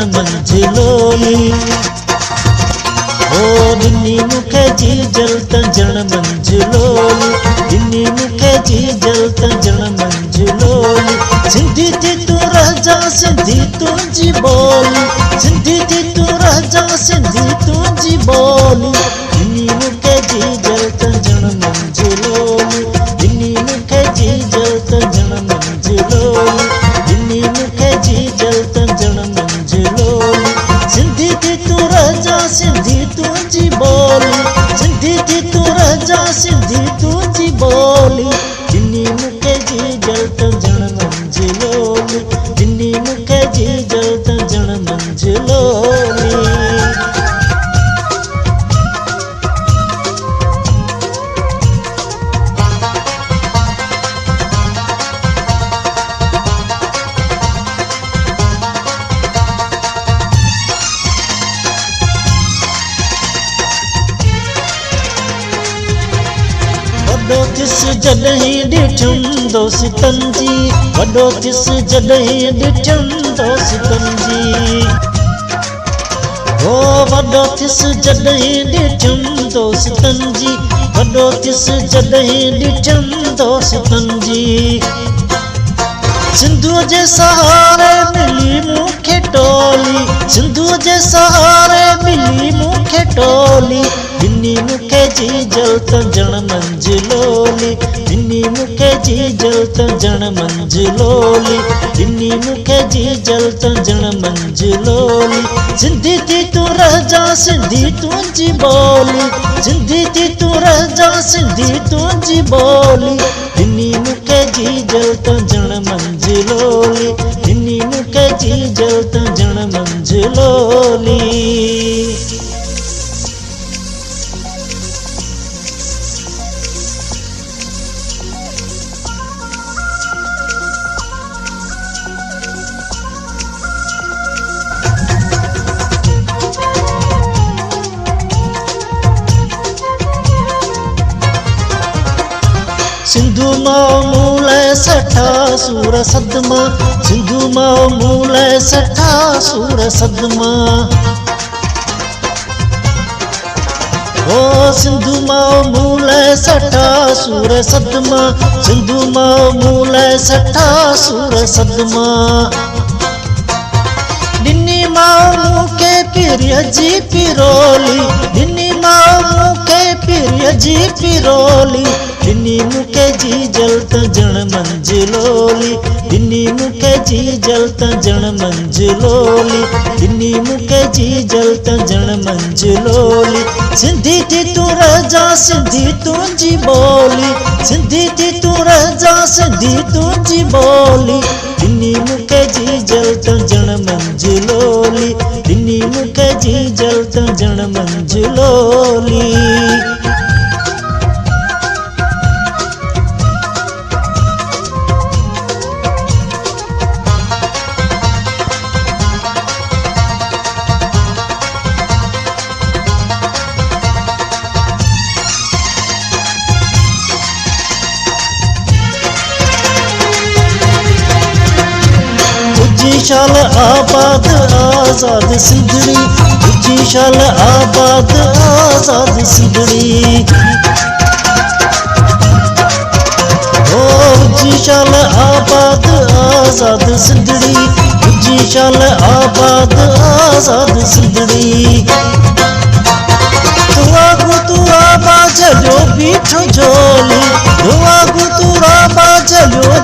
जण मंझलोली ओ दिनी मुखे जी जलत जण मंझलोली दिनी मुखे जी जलत जण मंझलोली सिंधी थी तू राजा सिंधी तुझी बोली सिंधी थी तू राजा सिंधी तुझी बोली दिनी मुखे जी जलत जण मंझलोली दिनी मुखे जी जलत जण मंझलोली दिनी मुखे जी जलत जण मंझलोली सिंधी थी तू राजा सिंधी तुझी बोली सिंधी थी तू राजा सिंधी तुझी बोली दिनी मुखे जी जलत जण मंझलोली दिनी मुखे जी जलत जण मंझलोली वॾो थिस जॾहिं ॾिठुम दोस्तनि जी वॾो थिस जॾहिं ॾिठुम दोस्तनि जी ओ वॾो थिस जॾहिं ॾिठुम दोस्तनि जी वॾो थिस जॾहिं ॾिठुम दोस्तनि जी सिंधु जे सहारे मिली मूंखे टोली सिंधु जे सहारे मिली मूंखे टोली दिनी मुखे जी जलत जण मंझलोली दिनी मुखे जी जलत जण मंझलोली दिनी मुखे जी जलत जण मंझलोली सिंधी थी तू राजा सिंधी तुझी बोली सिंधी थी तू राजा सिंधी तुझी बोली दिनी मुखे जी जलत जण मंझलोली दिनी मुखे जी जलत जण मंझलोली सिंधु मूल सठा सूर सदमा सिंधु मूल सठा सूर सदमा ओ सिंधु मूल सठा सूर सदमा सिंधु मूल सठा सूर सदमा दिनी माऊ के पिरिय जी पिरोली दिनी माऊ के पिरिय जी पिरोली दिनी मुखे जी जलत जण मंझलोली दिनी मुखे जी जलत जण मंझलोली दिनी मुखे जी जलत जण मंझलोली सिंधी थी तू राजा सिंधी तुझी बोली सिंधी थी तू राजा सिंधी तुझी बोली दिनी मुखे जी जलत जण मंझलोली दिनी मुखे जी जलत जण मंझलोली शाल आबाद आजाद सिंधड़ी उची शाल आबाद आजाद सिंधड़ी ओ उची शाल आबाद आजाद सिंधड़ी उची शाल आबाद आजाद सिंधड़ी तू आबा चलो बीठो झोली तू आबा चलो